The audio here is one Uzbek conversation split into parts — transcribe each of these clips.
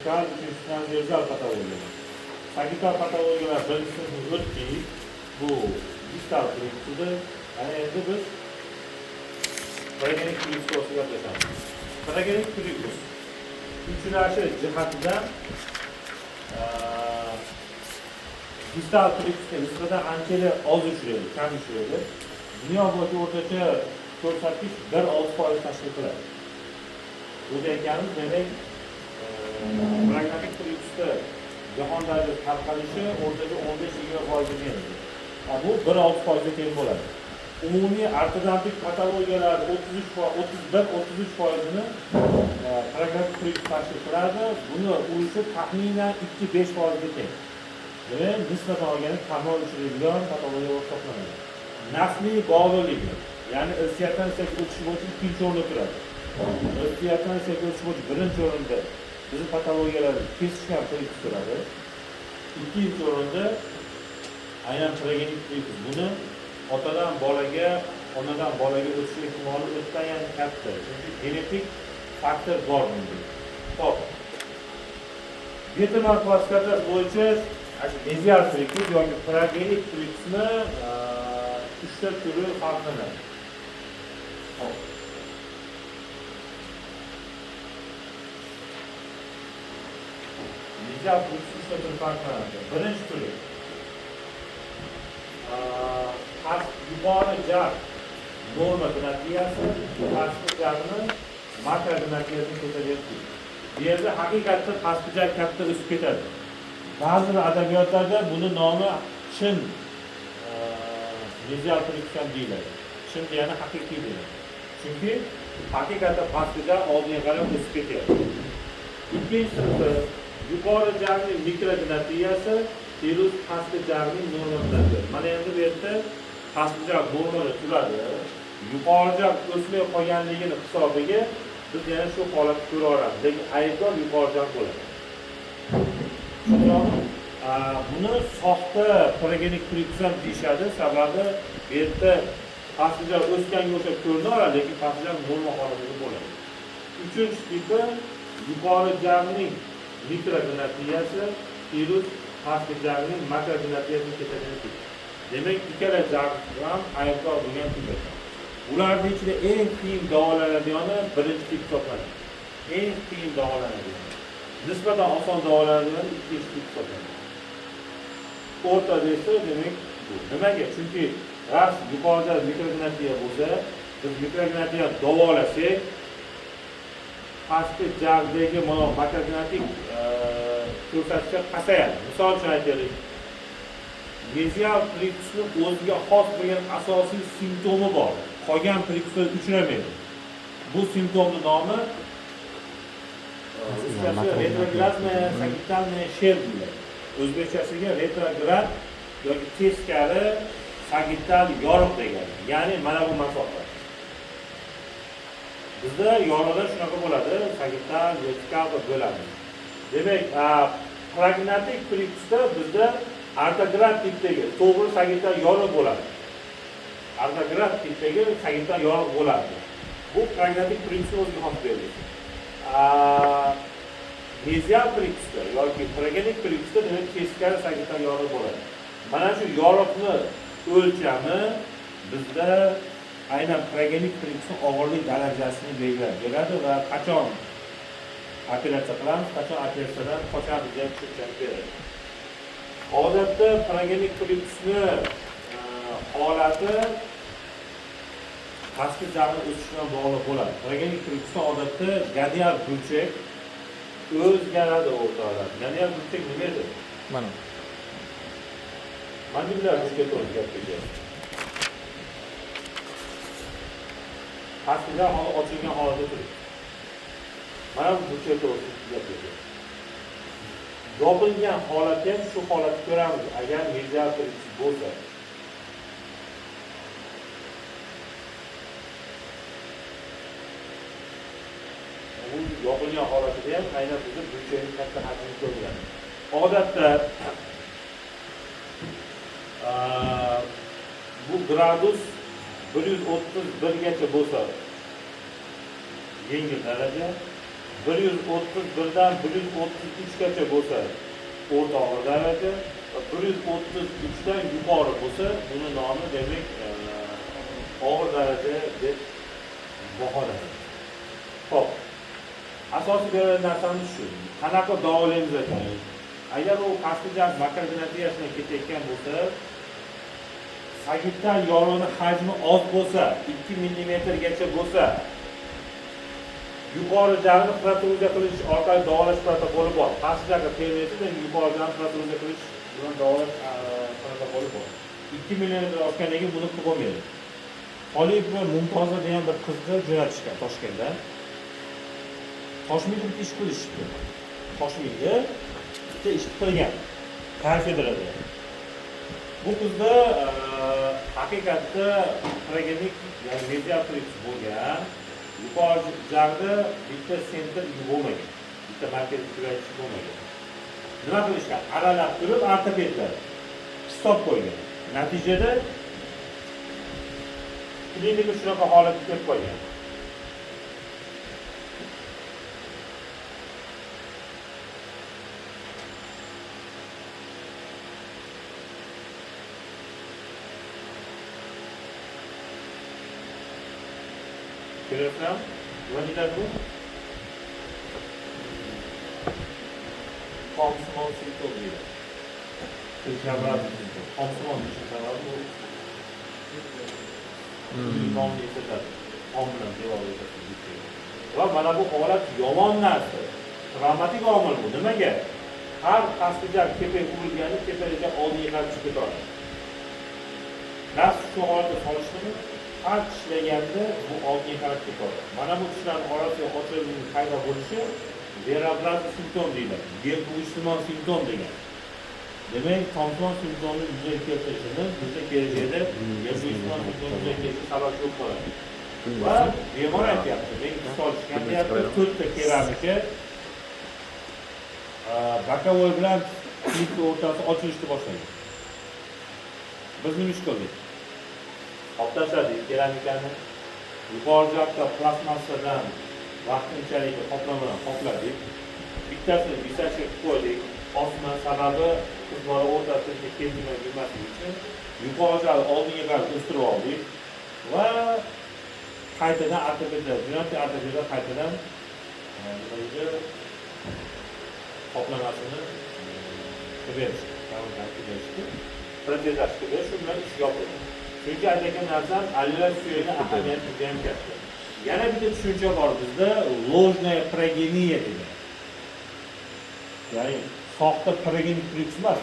vertikal, uchinchisi transversal patologiyalar. Sagittal patologiyalar birinchisi o'tdik. Bu distal prinsipida. Ana endi biz Paragenik prinsip to'g'risida gaplashamiz. Paragenik prinsip uchrashi jihatidan distal prinsipga nisbatan ancha oz uchraydi, kam uchraydi. Dunyo bo'yicha o'rtacha ko'rsatkich 1.6% tashkil qiladi. Bu deganimiz demak, pragmatik prinsipda jahondagi tarqalishi o'rtacha 15-20% bo'ladi. Bu 1.6% ga teng bo'ladi. Umumiy ortodontik patologiyalar 31-33%ni pragmatik prinsip tashkil qiladi. Buni ulushi taxminan 2-5% ga teng. Demak, nisbatan olganda kamol uchraydigan patologiya hisoblanadi. Nasliy bog'liqligi, ya'ni irsiyatdan irsiyatga o'tish bo'yicha ikkinchi o'rinda turadi. Irsiyatdan irsiyatga o'tish bo'yicha birinchi o'rinda bizning patologiyalar kesishgan prinsip turadi. Ikkinchi o'rinda aynan paragenik prinsip. Buni otadan bolaga, onadan bolaga o'tish ehtimoli o'tayan katta. Chunki genetik faktor bor bunda. Xo'p. Betamal klassifikatsiyasi bo'yicha mezial prinsip yoki paragenik prinsipni 3 ta turi farqlanadi. Xo'p. Mezial prinsip 3 ta turi farqlanadi. Birinchi turi yuqori jag norma dinamikasi, pastki jagni makro dinamikasini ko'taryapti. Bu yerda haqiqatda pastki jag katta o'sib ketadi. Ba'zi adabiyotlarda buni nomi chin mezial prinsip deyiladi. Chin degani haqiqiy degani. Chunki haqiqatda pastki jag oldiga qarab o'sib ketyapti. Ikkinchisi yuqori jagning mikro dinamikasi virus pastki jagning norma dinamikasi. Mana endi bu yerda pastki jag normada turadi. Yuqori jag o'smay qolganligini hisobiga biz yana shu holatni ko'ra olamiz. Lekin aybdor yuqori jag bo'ladi. Buni soxta paragenik prinsip deyishadi. Sababi bu yerda pastki jag o'sganga o'xshab ko'rinadi, lekin pastki jag norma holatida bo'ladi. Uchinchi tipi yuqori jagning mikro dinamikasi virus pastki jagning makro dinamikasini ketadigan. Demak, ikkala jag ham aybdor bo'lgan tip. Ularning ichida eng qiyin davoladigani birinchi tip hisoblanadi. Eng qiyin davolanadigan. Nisbatan oson davolanadigan ikkinchi tip hisoblanadi. O'rtada esa demak bu. Nimaga? Chunki ras yuqorida mikrodinamiya bo'lsa, biz mikrodinamiya davolasak, pastki jagdagi mana makrodinamik ko'rsatkichlar pasayadi. Misol uchun aytaylik, mezial prinsipni o'ziga xos bo'lgan asosiy simptomi bor. Qolgan prinsiplar uchramaydi. Bu simptomning nomi retrogradmi, sagittalmi, sher deyiladi. O'zbekchasiga retrograd yoki teskari sagittal yoriq degani. Ya'ni mana bu masofa. Bizda yoriqlar shunaqa bo'ladi, sagittal, vertikal bo'ladi. Demak, pragmatik prinsipda bizda ortograd tipdagi to'g'ri sagittal yoriq bo'ladi. Ortograd tipdagi sagittal yoriq bo'ladi. Bu pragmatik prinsip o'ziga xos beriladi. Mezial prinsipda yoki paragenik prinsipda demak teskari sagittal yoriq bo'ladi. Mana shu yoriqni o'lchami bizda aynan paragenik prinsipning og'irlik darajasini belgilaydi va qachon operatsiya qilamiz, qachon operatsiyadan qochamiz degan tushunchani beradi. Odatda paragenik prinsipni holati pastki jag'ning o'sishi bilan bog'liq bo'ladi. Paragenik prinsipda odatda gadial burchak o'zgaradi o'rtoqlar. Gadial burchak nima edi? Mana. Mandibular burchakka o'zgartirdi. Pastki jag ochilgan holatda turibdi. Mana bu burchakka o'zgartirdi. Yopilgan holatda ham shu holatni ko'ramiz agar mezial prinsip bo'lsa. Bu yopilgan holatida ham aynan bizda burchakning katta hajmini ko'ramiz. Odatda bu gradus 131 gacha bo'lsa yengil daraja, 131 dan 133 gacha bo'lsa o'rta og'ir daraja, 133 dan yuqori bo'lsa, buni nomi demak og'ir daraja deb baholanadi. Xo'p. Asosiy bo'lgan narsamiz shu. Qanaqa davolaymiz ekan? Agar u pastki jag makrogenetiyasidan ketayotgan bo'lsa, sagital yorug'ni hajmi oz bo'lsa, 2 mm gacha bo'lsa, yuqori jag'ni protuziya qilish orqali davolash protokoli bor. Pastki jag'ga tegmaydi, yuqori jag'ni protuziya qilish bilan davolash protokoli bor. 2 mm oshgandan keyin buni qilib bo'lmaydi. Xoliqova Mumtoza degan bir qizni jo'natishgan Toshkentdan. Toshmiyda bitta ish qilishdi. Toshmiyda bitta ish qilgan. Kafedrada. Bu qizda haqiqatda progenik, ya'ni mediatrix bo'lgan. Yuqori jag'da bitta sentr bo'lmagan. Bitta markaziy kurash bo'lmagan. Nima qilishgan? Aralab turib ortopedlar hisob qo'ygan. Natijada klinika shunaqa holatga kelib qolgan. Ko'ryapsizmi? Nima deyiladi bu? Komsimon simptom deyiladi. Tilshabrat simptom. Komsimon tilshabrat bu. Nomni eslatadi. Om bilan devorga va mana bu holat yomon narsa. Travmatik omil bu. Nimaga? Har pastki jag kepak urilgani kepagiga oldinga qarab chiqib ketadi. Nafs shu holatda solishdimi? Har tishlaganda bu oldinga qarab ketadi. Mana bu tishlarning orasiga ochilgan paydo bo'lishi verobrazm simptom deyiladi. Ijtimoiy simptom degan. Demak, komsimon simptomni yuzaga keltirishini bizda kelajakda ijtimoiy simptom yuzaga keltirish sabab yo'q bo'ladi. Va bemor aytyapti, men solishgan deyapti, 4 ta keramika bokovoy bilan klipni o'rtasi ochilishni boshlagan. Biz nima ish qildik? Olib tashladik keramikani. Yuqori jag'da plastmassadan vaqtinchalik qoplamadan qopladik. Bittasini bisachga qo'ydik. Osma sababi qiz bola o'rtasida kelmay yurmasligi uchun yuqori jag'ni oldinga qarab o'stirib oldik va qaytadan ortopedga qaytadan qoplamasini qilib berishdi. Protezlashga berish bilan ish yopildi. Chunki aytgan narsam alveolar suyagi ahamiyati juda ham katta. Yana bitta tushuncha bor bizda, ложная прогения degan. Ya'ni soxta progenik priks emas,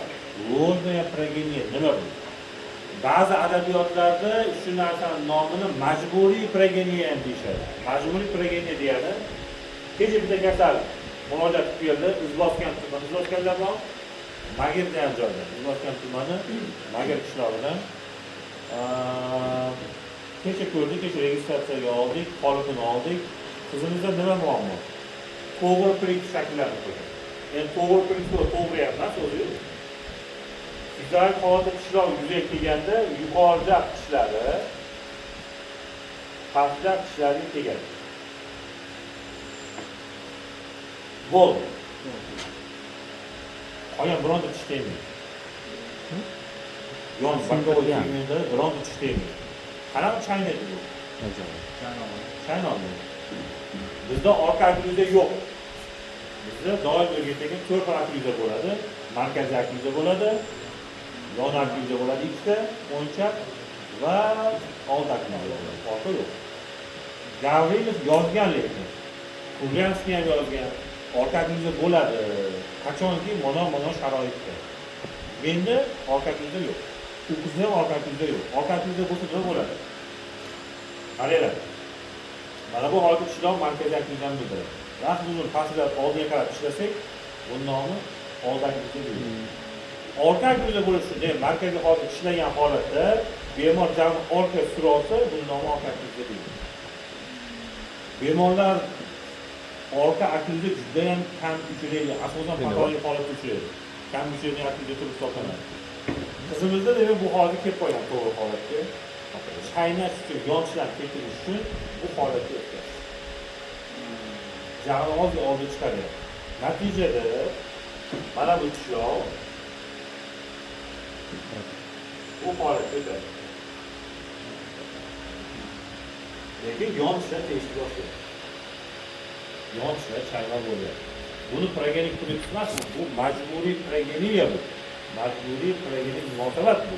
ложная прогения nima bu? Ba'zi adabiyotlarda shu narsaning nomini majburiy progeniya ham deyishadi. Majburiy progeniya degani kecha bitta kasal murojaat qilib keldi, izlosganlar bor. Magir degan joyda, izlosgan tumani, Magir qishlog'idan. Kecha ko'rdik, kecha registratsiyaga oldik, qolipini oldik. Qizimizda nima muammo? To'g'ri priks shakllarini qo'ygan. Endi to'g'ri priks to'g'ri emas o'zi. Fizial holatda tishlar yuzaga kelganda yuqori jag tishlari pastki tishlariga tegadi. Bo'ldi. Qolgan bironta tish tegmaydi. Yon bokovoy tegmaydi, bironta tish tegmaydi. Qanaqa chaynaydi bu? Chaynolmaydi. Bizda orqa okklyuza yo'q. Bizda doim o'rgatilgan 4 xil okklyuza bo'ladi. Markaziy okklyuza bo'ladi, yon okklyuza bo'ladi ikkita, o'nchaq va old okklyuza bo'ladi. Orqa yo'q. Gavrilov yozgan lekin. Kuryanskiy ham yozgan. Orqa okklyuza bo'ladi. Qachonki mana sharoitda. Menda orqa okklyuza yo'q. U qizda ham orqa okklyuza yo'q. Orqa okklyuza bo'lsa nima bo'ladi? Qaranglar. Mana bu holatda ishlov markaziy okklyuzani bildiradi. Vaqt buni pastdan oldiga qarab ishlasak, bunun nomi old okklyuza deyiladi. Orqa okklyuza bo'lishi shunday, markaziy holatda ishlagan holatda bemor jag'ni orqa sura olsa, bunun nomi orqa okklyuza deyiladi. Bemorlar orqa okklyuza juda ham kam uchraydi, asosan patologik holatda uchraydi. Kam uchraydigan okklyuza turib hisoblanadi. Qizimizda demak bu holatga kelib qolgan to'g'ri holatga. Chaynash uchun, yon tishlarni keltirish uchun bu holatga o'tgan. jag'ini ozgina oldi chiqaryapti. Natijada mana bu qishloq bu holatga o'tadi. Lekin yonishlar tegishli boshlaydi. Yonishlar chayma bo'lyapti. Buni progenik kodeks emas, bu majburiy progeniya bu. Majburiy progenik munosabat bu.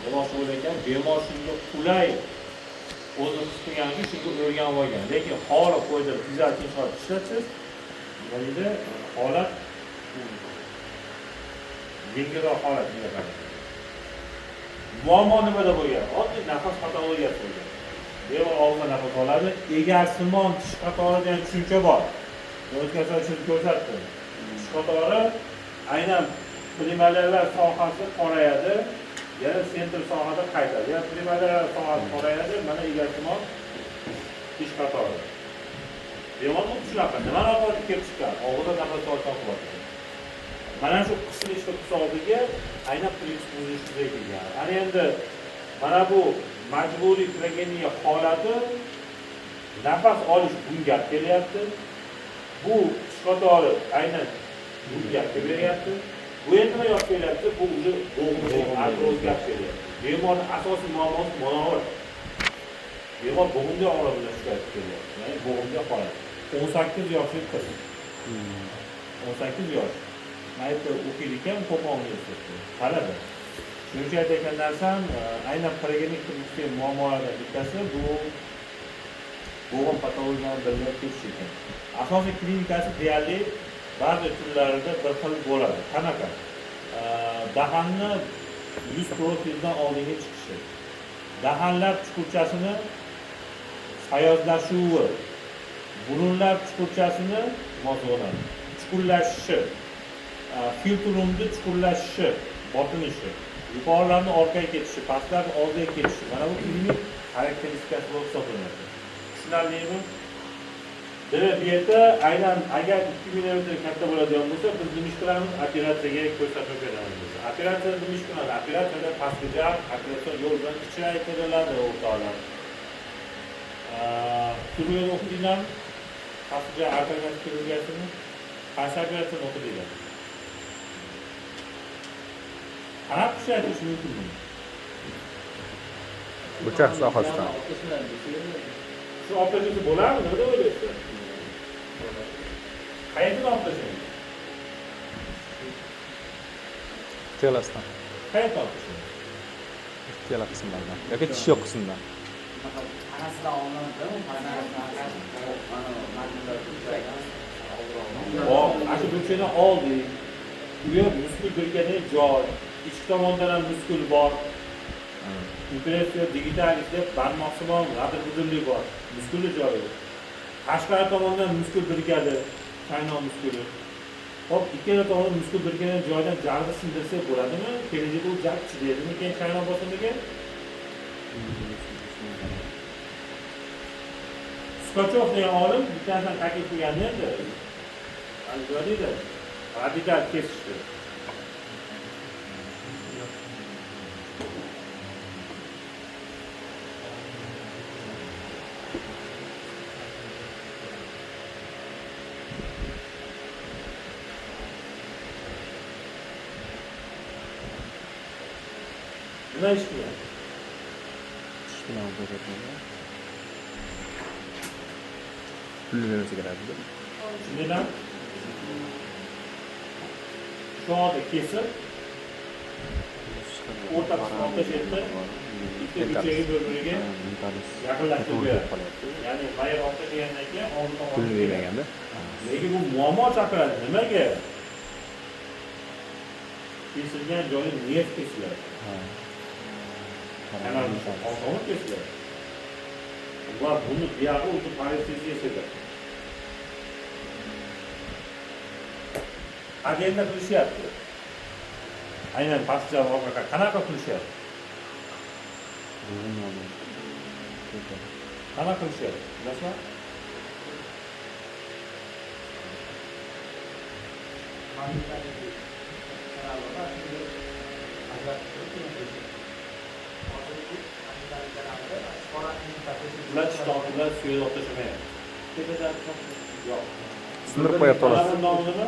Demoqchi bo'layotgan bemor shunga qulay o'zini his qilganki shunga o'rganib olgan. Lekin holi qo'ydi fiziologik holat ishlatsiz, nima deydi? Holat yengilroq holat deyiladi. Muammo nimada bo'lgan? Oddiy nafas patologiyasi bo'lgan. Bemor og'izdan nafas oladi, egarsimon tish qatori degan tushuncha bor. O'tgan safar ko'rsatdim. Tish qatori aynan primalarlar sohasi qorayadi, yana sentr sohada qaytadi. Yana primalarlar sohasi qorayadi, mana egarsimon tish qatori. Bemor shunaqa, nima oqibatda kelib chiqqan? Og'izda nafas olishdan qilyapti. Mana shu qisilishni hisobiga aynan prinsip buzilishi kelgan. Ana endi mana bu majburiy progeniya holati nafas olish bunga kelyapti. Bu qatori aynan bunga kelyapti. Bu endi nima yo'q kelyapti? Bu o'zi bo'g'imlik artrozga kelyapti. Bemorning asosiy muammosi mana bu. Bemor bo'g'imlik og'riq bilan shikoyat kelyapti. Ya'ni bo'g'imlik holat. 18 yoshli qiz. 18 yosh. Mayda o'qiydi ekan Qo'qon universitetida. Talaba. Shuncha aytgan narsam, aynan progenik turmushga muammolardan bittasi bu bo'g'im patologiyani birlab ketish ekan. Asosiy klinikasi deyarli ba'zi turlarida bir xil bo'ladi. Qanaqa? Dahanni yuz profildan oldinga chiqishi. Dahanlar chuqurchasini sayozlashuvi, burunlar chuqurchasini mozg'onadi. Chuqurlashishi, filtrumni chuqurlashishi, botinishi, yuqorilarni orqaga ketishi, pastlarni oldiga ketishi. Mana bu klinik xarakteristikasi bo'lib hisoblanadi. Tushunarlimi? Demak, bu yerda aynan agar 2 millimetr katta bo'ladigan bo'lsa, biz nima ish qilamiz? Operatsiyaga ko'rsatib beramiz. Operatsiya nima ish qiladi? Operatsiyada pastki jag, operatsiya yo'l bilan kichraytiriladi o'rtoqlar. Kirurgiya o'qidinglarmi? Pastki jag operatsiya kirurgiyasini qaysi operatsiyani o'qidinglar? Qanaqa kichraytirish mumkin? Bıçak sohasida. Shu operatsiya bo'ladimi? Nima deb o'ylaysiz? Qayerda operatsiya? Telasdan. Qayerda operatsiya? Tela qismlardan. Yoki tish yo'q qismdan. Ana bunchani oldik. Bu yer muskul birgani joy. Ichki tomondan ham muskul bor. Impressiya digitalisda barmoqsimon radar bor. Muskulli joyi. Tashqari tomondan muskul birgadi. Qaynoq muskuli. Hop, ikkala tomondan muskul birgagan joydan jarni sindirsa bo'ladimi? Kelajakda u jar chidaydimi keyin qaynoq bosimga? Skotchov degan olim bittasidan taklif qilganda edi. Algoritmda radikal kesishdi. Nima ish qilgan? Tish bilan ko'rsatmagan. Pulni bermasa kerak. Shundan shu yerda kesib o'rta qismda tashlaydi. Ikki uchagi bir-biriga yaqinlashtirib beradi. Ya'ni bayir orta degandan keyin old tomonga Pulni bermaganda. lekin bu muammo chaqiradi. Nimaga? Kesilgan joyi nerv kesiladi. Kanal oldin kesiladi. Va buni buyog'i o'zi paresteziyasidir. Agenda qilishyapti. Aynan pastga orqaga qanaqa qilishyapti? Qanaqa qilishyapti? Bilasizmi? Ular ishtonlar suyuq tashamayapti. Yo'q. Sindirib qo'yapti xolos. Mana nomi nima?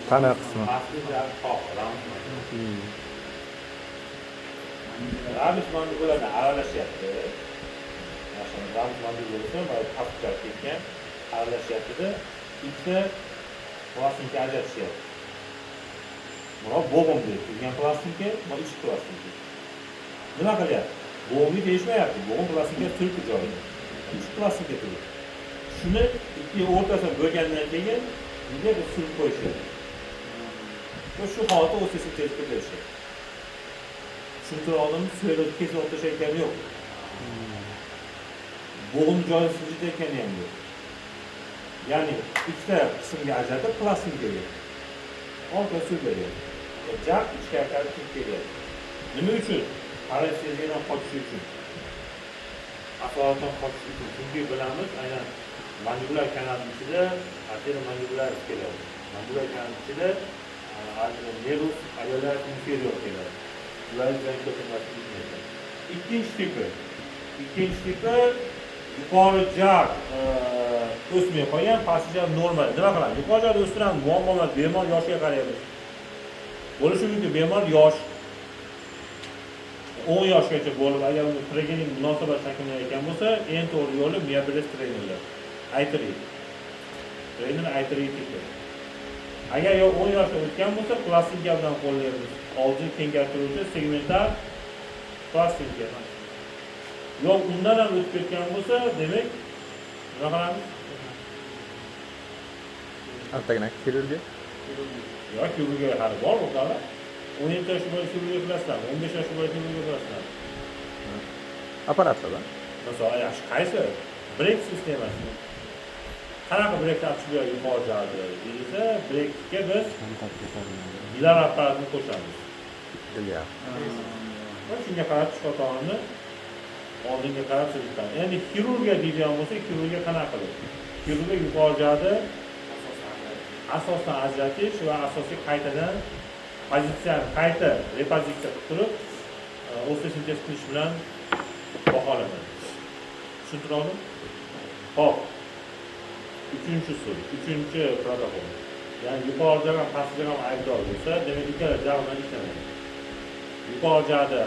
Tana qismi. Asli jar qoq, ramzman. Ramzman ularni aralashyapti. Mana ramzman bo'lsa, mana pastga ketgan aralashyapti-da, ikkita plastinka ajratishyapti. Mana bo'g'im deb turgan plastinka, mana ichki plastinka. Nima qilyapti? Bo'g'imni deyishmayapti. Bo'g'im plastinka turibdi joyida. Ichki plastinka turibdi. Shuni ikki o'rtasiga bo'lgandan keyin bunga surib qo'yishadi. Va shu holatda o'sishni tezkor berishadi. Shunday odam so'ylab kesib o'tishayotgani yo'q. Bo'g'im joyi siljitayotgani ham yo'q. Ya'ni ikkita qismga ajratib plastinkaga orqa surib beryapti. Jag ichkariga kirib kelyapti. Nima uchun? Parasitlardan qochish uchun. Asosan qochish uchun. Chunki bilamiz, aynan mandibular kanalining ichida arterial mandibular keladi. Mandibular kanalining ichida arterial nervus alveolar inferior keladi. Ular bilan ko'pincha ikkinchi tipi yuqori jag o'smay qolgan, pastki jag normal. Nima qiladi? Yuqori jagda o'stirgan muammolar bemor yoshiga qaraymiz. Bo'lishi mumkin bemor yosh 10 yoshgacha bo'lib, agar unda pregenik munosabat shakllanayotgan bo'lsa, eng to'g'ri yo'li miyabilis treynerlar. Aytirib. Treyner aytirib tipi. Agar 10 yoshga o'tgan bo'lsa, plastinka bilan qo'llaymiz. Oldin kengaytiruvchi segmental plastinka. Yo'q, undan ham o'tib ketgan bo'lsa, demak, nima qilamiz? Altagina kirurgiya. Yo'q, kirurgiya hali bor o'qada. 17 yoshga bo'lib kirurgiya qilasizlar, 15 yoshga bo'lib kirurgiya qilasizlar. Apparatlarda. Masalan, yaxshi qaysi? Brek sistemasi. Qanaqa brekni ochib yuqori jag'da deyilsa, brekga biz gilar apparatini qo'shamiz. Gilar. Va shunga qarab chiqotonni oldinga qarab silitamiz. Endi xirurgiya deydigan bo'lsa, xirurgiya qanaqa qiladi? Xirurgiya yuqori jag'da asosdan ajratish va asosiy qaytadan pozitsiyani qayta repozitsiya qilib turib, osteosintez qilish bilan baholanadi. Tushuntirdingmi? Xo'p. Uchinchi usul, uchinchi protokol. Ya'ni yuqori jag ham pastki jag ham aybdor bo'lsa, demak ikkala jag bilan ishlamaydi. Yuqori jagda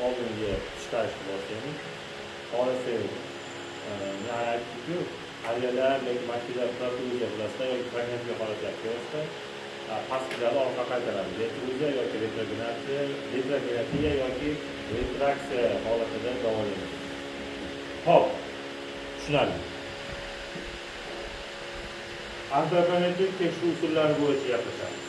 oldinga chiqarishni boshlaymiz. Xohlasangiz, aytdik-ku, alveolar yoki makilar protruziya bilasizlar yoki fragmentli holatlar ko'rasizlar. Pastki jagda orqa qaytaradi. Retruziya yoki retrogrenatsiya yoki retraksiya holatida davolanadi. Hop, tushunarli. Alternativ tekshiruv usullari bo'yicha gaplashamiz.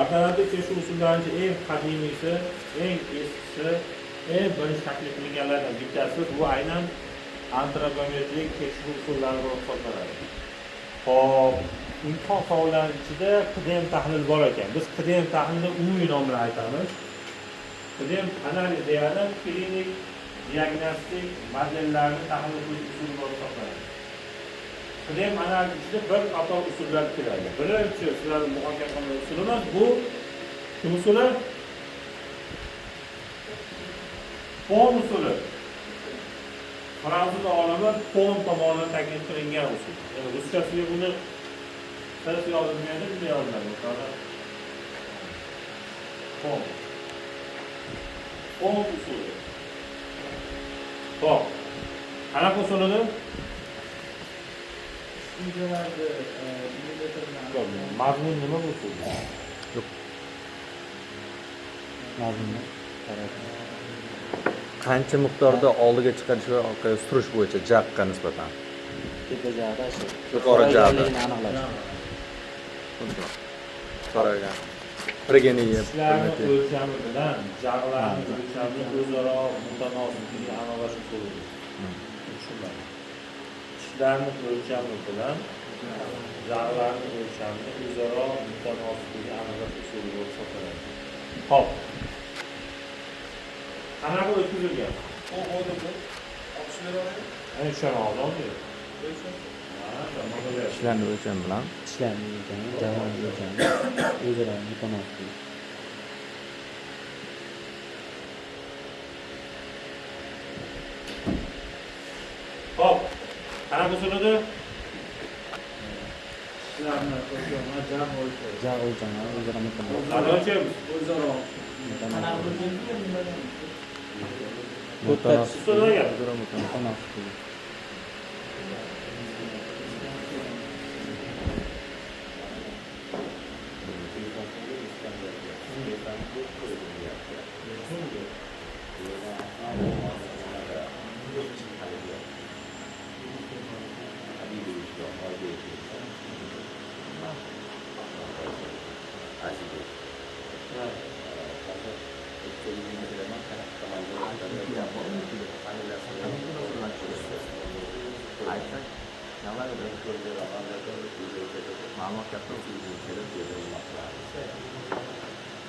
Alternativ tekshiruv usullarining eng qadimiysi, eng eskisi, eng birinchi taklif qilinganlardan bittasi bu aynan antropometrik tekshiruv usullari bo'lib hisoblanadi. Hop, imkon savollarining ichida qidem tahlil bor ekan. Biz qidem tahlilni umumiy nomi bilan aytamiz. Qidem analiz degani klinik diagnostik modellarni tahlil qilish usuli bo'lib hisoblanadi. Qidem analiz ichida bir qator usullar kiradi. Birinchi sizlarning muhokama qilgan usulimiz bu kim usuli? Pon usuli. Fransuz olimi Pon tomonidan taklif qilingan usul. Ya'ni ruschasiga buni qanday yozilganda bunday yoziladi. Pon. Pon usuli. Xo'p. Qanaqa usul edi? Mazmun nima usul? Yo'q. Mazmun Qancha miqdorda oldiga chiqarish va orqaga surish bo'yicha jaqqa nisbatan. tepa jag'da shu. Yuqori jag'da. aniqlash. So'ragan. Pregeneya. Ishlarni o'lchami bilan jag'larni o'lchami o'zaro mutanosibligini aniqlash usuli. Tushunarli. Ishlarni o'lchami bilan jag'larni o'lchami o'zaro mutanosibligini aniqlash usuli bo'lib hisoblanadi. Xo'p. Qanaqa o'tkazilgan? Ana shuni oldi. Ishlarni o'lcham bilan Ishlarni o'lchami, jag'larni o'lchami o'zaro mutanosib. Qanaqa usulida? Sizlarni o'zaro jam o'lchaydi. Ja o'lchami, o'zaro mukammal. Qanaqa o'lchaymiz? O'zaro. Mukammal. Mutanosib. Usulda gap. O'zaro mukammal. Mutanosib.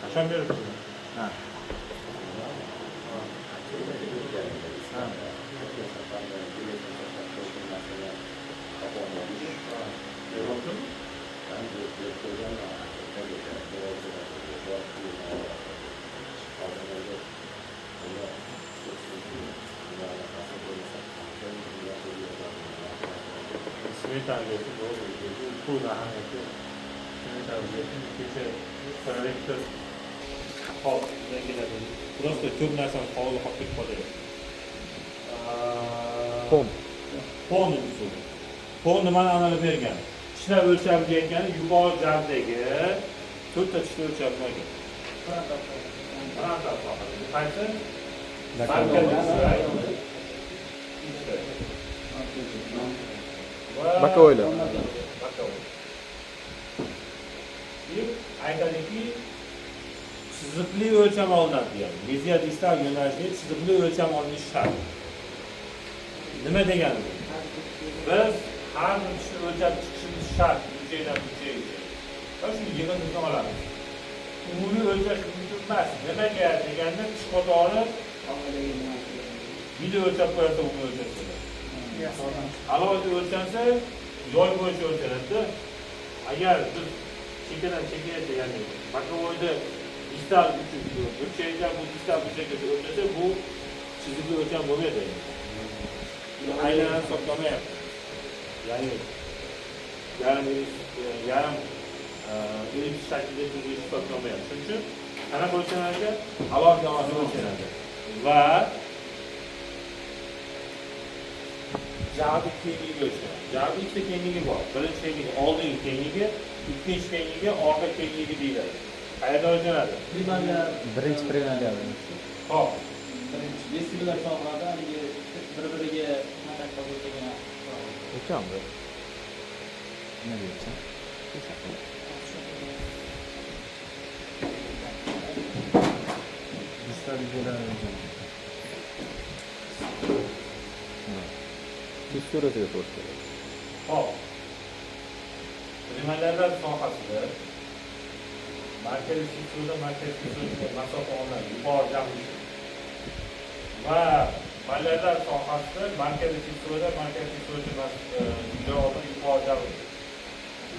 Qachon beribsiz? Ha. Smetana gelsin, doğru diyor. Bu da hani smetana gelsin, keçe, korektör, hop, ne geladi. Просто ko'p narsani qovul qolib ketib qoladi. Pom. Pon usuli. Pon nimani amalga bergan? Tishlar o'lchami degani yuqori jaldagi to'rtta tishlar o'lchami bo'lgan. Qaysi? Bakovuylar. Aytadiki, chiziqli o'lcham olinadi degan. Media distal yo'nalishida chiziqli o'lcham olinishi shart. Nima degani bu? Biz har bir tishni o'lchab chiqishimiz shart, burchakdan burchakgacha. Va shu yig'indini olamiz. Umumiy o'lchash mumkin emas. Nimaga deganda tish qatori video o'lchab qo'ysa umumiy o'lchash bo'ladi. Alohida o'lchansa, yo'l bo'yicha o'lchanadi. Agar biz chekkadan chekkaga, ya'ni bakovoyda distal burchakdan bu distal burchakgacha o'lchasa, bu chiziqli o'lcham bo'lmaydi. Aylanani hisoblamayapti. Ya'ni yarim elips shaklida turgan hisoblamayapti. Shuning uchun qanaqa o'lchanadi? Alohida o'lchanadi. Va jag'ni kengligi o'lchanadi. Jag'ni ikkita kengligi bor. Birinchi kengligi oldingi kengligi, ikkinchi kengligi orqa kengligi deyiladi. Qayerda o'lchanadi? Birinchi primerlar. Hop. Vestibulyar sohalarda haligi bir-biriga kontakt qiladigan O'cham bu. Nima deyapsan? Distal videolar o'lchami. Tish suratiga to'g'ri keladi. Hop. Primerlar sohasida markaziy struktura masofa olinadi, yuqori jahli. Va mallarlar sohasida markaziy struktura javobi yuqori jahli.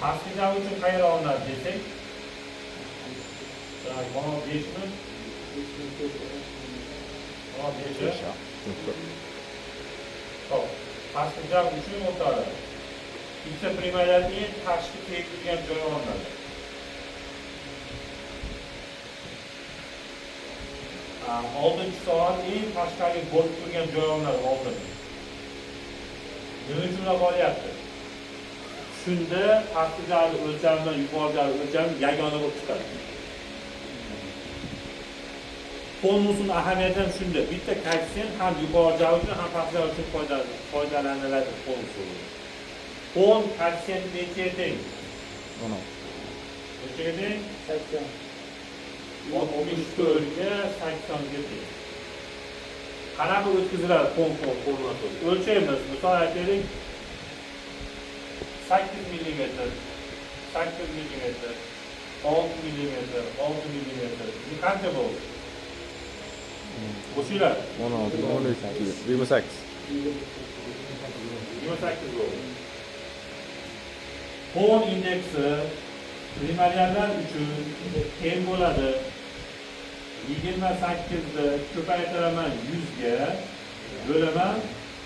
Pastki jahli uchun qayerga olinadi desak, mana 5 mi? Mana 5. Hop. Pastki jahli uchun o'tadi. Ikkita primerlarning tashqi tegadigan joyi olinadi. Oldinchi soat eng tashqari bo'lib turgan joy olinadi oldin. Nima uchun ular bo'lyapti? Shunda pastki jahli o'lchamidan yuqori jahli o'lchami yagona bo'lib chiqadi. Konusning ahamiyati ham shunda. Bitta koeffitsient ham yuqori jahli uchun ham pastki jahli uchun foydalaniladi konus. Kon koeffitsient nechaga teng? 10. Nechaga teng? 80. 64 ga 80 ga teng. Qanaqa o'tkaziladi konus? O'lchaymiz. Misol aytaylik, 8 mm, 8 mm, 6 mm, 6 mm. Bu qancha bo'ldi? O'shalar 16, 12, 28. 28 bo'ldi. Kon indeksi primerlarlar uchun teng bo'ladi. 28 ni ko'paytiraman 100 ga, bo'laman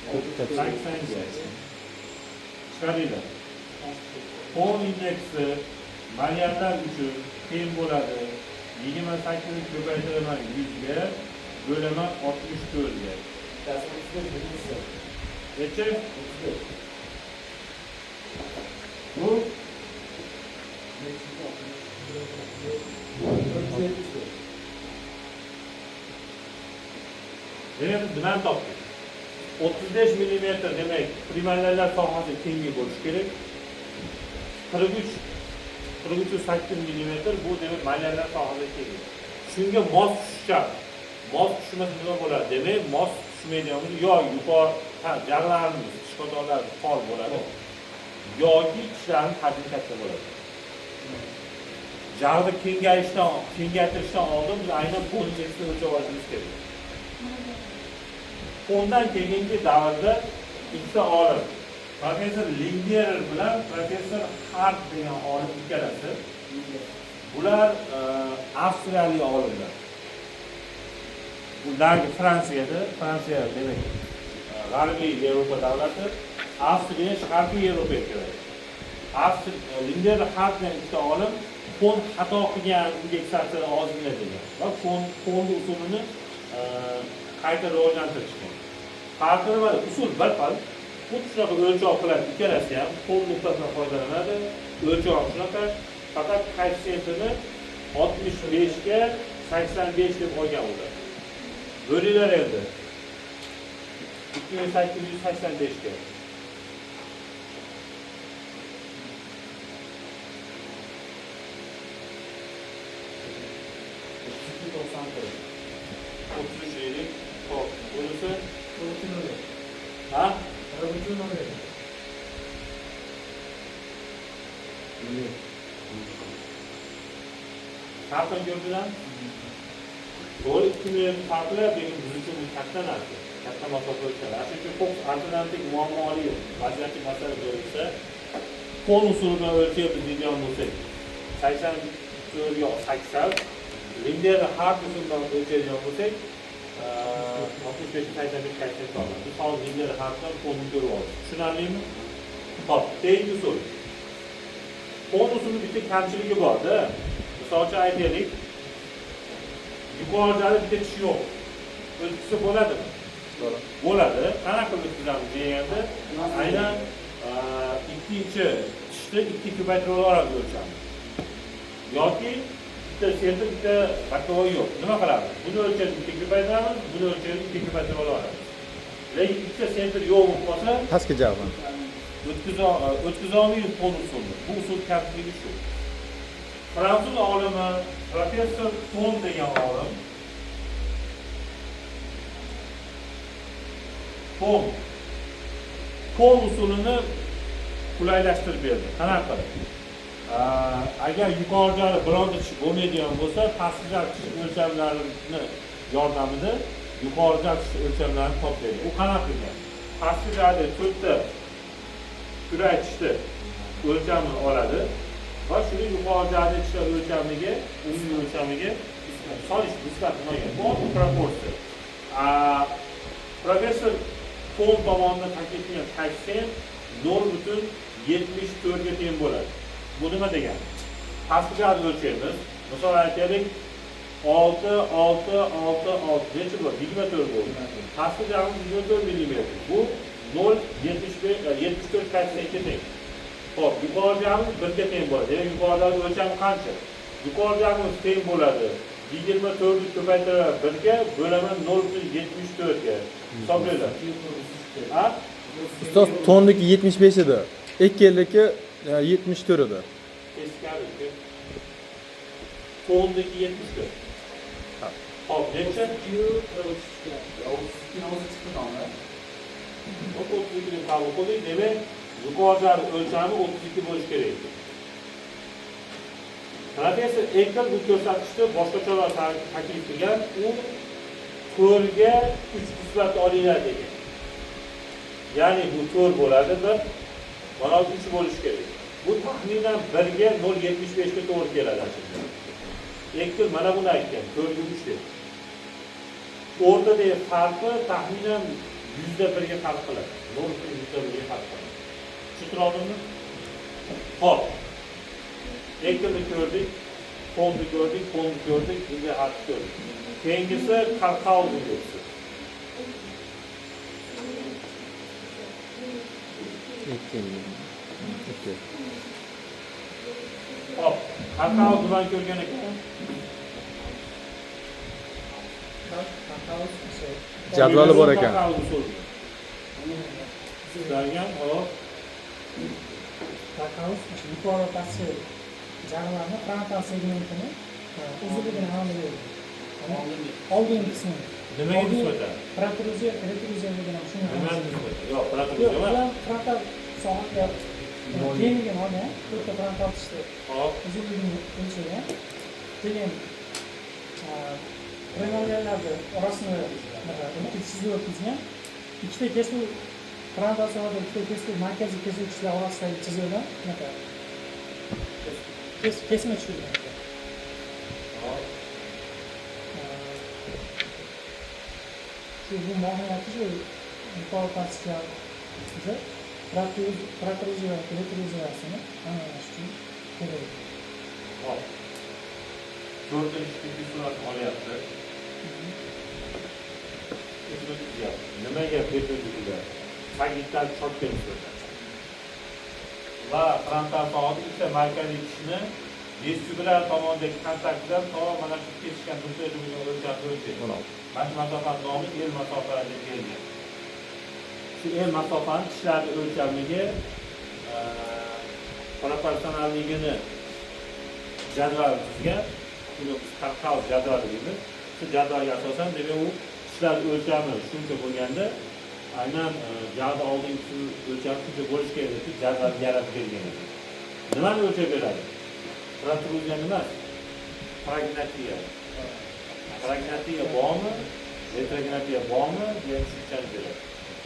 80 ga. chiqaringlar. Fon indeksi variantlar uchun teng bo'ladi 28 ni ko'paytiraman 100 ga, bo'laman 64 ga. Necha? Bu demak nimani topdik? 35 mm demak primarlar sohasi kenglik bo'lishi kerak. 43.8 mm bu demak maylarlar sohasi kenglik. Shunga mos tushadi. Mos tushmasa nima bo'ladi? Demak mos tushmaydigan yo yuqori jag'larimiz, ishqotoqlar qol bo'ladi. Yoki tishlarning hajmi katta bo'ladi. Jag'ni kengaytirishdan oldin biz aynan fon indeksini o'lchab olishimiz kerak. Fondan keyingi davrda ikkita olim, professor Lingner bilan professor Hart degan olim ikkalasi. Bular avstriyalik olimlar. Bular Fransiya demak G'arbiy Yevropa davlati, Avstriya Sharqiy Yevropaga kiradi. Lingner Hart degan ikkita olim fon xato qilgan indeksatsiyani ozginlagan va fon usulini qayta rivojlantirishgan. Farqi nimada? Usul bir xil. Xuddi shunaqa o'lchov qiladi ikkalasi ham, fon nuqtasidan foydalanadi. O'lchov shunaqa, faqat koeffitsiyentini 65 ga 85 deb olgan ular. Bo'linglar endi. 2885 ga. Hop, bunisi ha? Farqini ko'rdinglar? To'g'ri, ikki million farqlar biz uchun katta narsa. Katta masofa o'tadi. Shuning uchun ko'p alternativ muammoli vaziyatli masala bo'lsa, fon usuli bilan o'lchaymiz deydigan bo'lsak, 84 yo 80, Lingner Hart usuli bilan o'lchaydigan bo'lsak, 65 80 kaysiyat oladi. Biz hozir Lingner Hartdan fonni ko'rib oldik. Tushunarlimi? Xo'p, keyingi usul. Fon usuli bitta kamchiligi bor-da. Misol uchun aytaylik, yuqoridagi bitta tish yo'q. O'tkisi bo'ladimi? Bo'ladi. Qanaqa o'tkizamiz deganda, aynan ikkinchi tishni ikki ko'paytirib olamiz o'lchami. Yoki bitta serda bitta bakovoy yo'q. Nima qilamiz? Buni o'lchab ikki ko'paytiramiz, buni o'lchab ikki ko'paytirib olamiz. Lekin ikkita sentr yo'q bo'lib qolsa, pastga jag'man. o'tkazolmaydi fon usuli. Bu usul kamchiligi shu. Fransuz olimi professor Ton degan olim fon usulini qulaylashtirib berdi. Qanaqa? Agar yuqoridagi bironta tish bo'lmaydigan bo'lsa, pastdagi tish o'lchamlarini yordamida yuqoridagi tish o'lchamlarini toplaydi. U qanaqa? Pastdagi 4 ta kurak tishni o'lchamini oladi va shuni yuqoridagi tishlar o'lchamiga, uning o'lchamiga solish nisbat qilgan. Bu proporsiya. Professor Ton tomonidan taklif qilingan koeffitsiyent 0.74 ga teng bo'ladi. Bu nima degani? Pastga o'lchaymiz. Misol aytaylik 6 necha bo'ladi? 24 bo'ladi. Pastga 24 mm. Bu 0.74 koeffitsiyentga teng. Xo'p, yuqoridagi 1 ga teng bo'ladi. Demak, yuqoridagi o'lcham qancha? Yuqoridagi teng bo'ladi 24 ni ko'paytirib 1 ga bo'laman 0.74 ga. Hisoblaylar. Ha? Ustoz tonniki 75 edi. 2 yilniki 74 edi. Teskari. Tonniki 74. Xo'p, necha? 32 ni qabul qildik. Demak, yuqoridagi o'lchami 32 bo'lishi kerak. Professor Ekkel bu ko'rsatkichni boshqacharoq taklif qilgan. U 4 ga 3 nisbat olinglar degan. Ya'ni bu 4 bo'ladi, mana 3 bo'lishi kerak. Bu taxminan 1 ga 0.75 ga to'g'ri keladi aslida. Ekkel mana buni aytgan, 4 ga 3 deb. O'rtadagi farqi taxminan 100 ga 1 ga farq qiladi. 0.1 ga farq qiladi. Tushuntirdimmi? Hop. Ekkelni ko'rdik, fonni ko'rdik, bunga harf ko'rdik. Keyingisi qarqal bo'lsa. Hop, qarqal bilan ko'rgan ekan. Jadvali bor ekan. Sizlargan, hop. Takaus yuqori pastki jag'larni frontal segmentini uzunligini aniqlaydi. Oldingi qismi. Nimaga nisbatan? Protruziya degan shuni. Nimaga nisbatan? Yo'q, Yo'q, protruziya emas. ular frontal sohaga kengligini olgan, to'rtta frontal tishda Hop. uzunligini o'lchagan. Keyin premallarni orasini ikkita chizib o'tkazgan. Ikkita kesma frontal sohada ikkita kesma markaziy kesuvchilar orasidagi chizuvdan kesma tushirgan. Hop. Shu bu mohiyati shu yuqori pastga protruziya va retruziyasini aniqlash uchun kerak. Hop. 4-chi surat olyapti. Nimaga betonliklar? Taglikdan chopgan surat. Va frontal sohada ikkita markaziy tishni vestibulyar tomondagi kontaktlar to mana shu kesishgan nuqtaga o'lchab o'lchaydi. Mana masofani nomi el masofasi deb berilgan. Shu el masofani tishlarni o'lchamligi proporsionalligini jadval tuzgan. Buni qarqal jadvali deymiz. Shu jadvalga asosan demak u tishlar o'lchami shuncha bo'lganda aynan jag'da oldingi o'lchami shuncha bo'lishi kerak deb jadval yaratib bergan ekan. Nimani o'lchab beradi? Protruziya emas, prognatiya. Prognatiya bormi, retrogradiya bormi degan tushunchani beradi.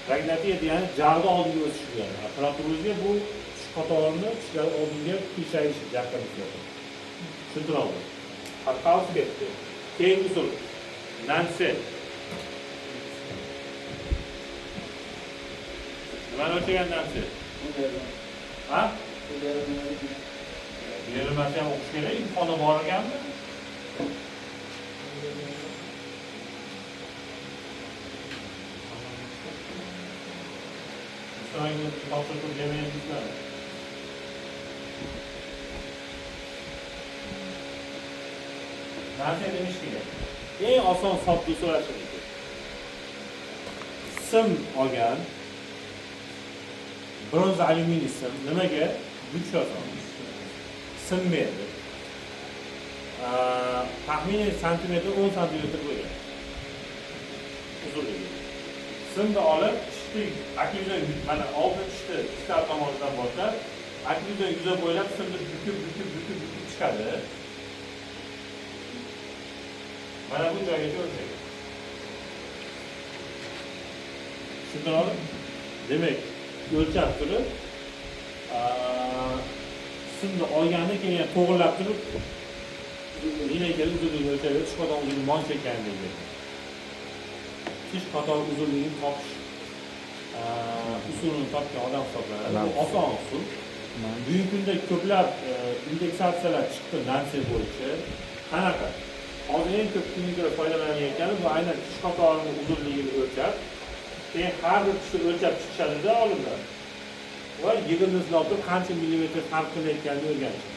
Prognatiya degani jag'da oldinga o'sish degani. Protruziya bu tish qatorini tishlar oldinga qiyshayish jaqqa. Tushuntiradimi? Qarqal ketdi. Keyingi usul Nancy. Nimani o'lchagan Nancy? Ha? Berilmasi ham o'qish kerak, imkoni bor ekanmi? So'nggi topshiriq jamiyatlar. Narsa demishiga. Eng oson sodda so'rashiniki. Sim olgan. Bronz alyuminiy sim nimaga? Güch oson. Sinmaydi. Taxminan santimetr 10 santimetr bo'lgan. Uzunligi. Simni olib, tishni okklyuzion mana oldin tishlar tomonidan boshlab, okklyuzion yuza bo'ylab simni bukib chiqadi. Mana bu joygacha o'lchaydi. Tushundingizmi? Demak, o'lchab turib, simni olgandan keyin to'g'rilab turib, lineykali uzunligini o'lchaydi, tish qator uzunligini mon chekkanligi. Tish qator uzunligini topish usulini topgan odam hisoblanadi. Bu oson usul. Bugungi kunda ko'plab indeksatsiyalar chiqdi Nancy bo'yicha. Qanaqa? Hozir eng ko'p klinikada foydalanayotgani bu aynan tish qatorining uzunligini o'lchab, keyin har bir tishni o'lchab chiqishadi-da olimlar. Va yig'indisini olib qancha millimetr farq qilayotganini o'rganishdi.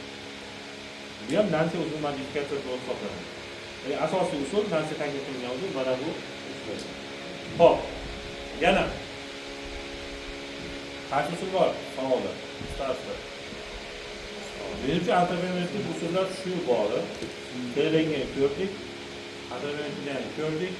Bu ham Nancy uzun modifikatsiya bo'lib hisoblanadi. Ya'ni asosiy usul Nancy taklif qilgan usul mana bu usul. Xo'p. Yana qancha usul bor? Savollar. Ustalar. Menimcha alternativ usullar shu bor. Kerakligini ko'rdik. Alternativlarni ko'rdik.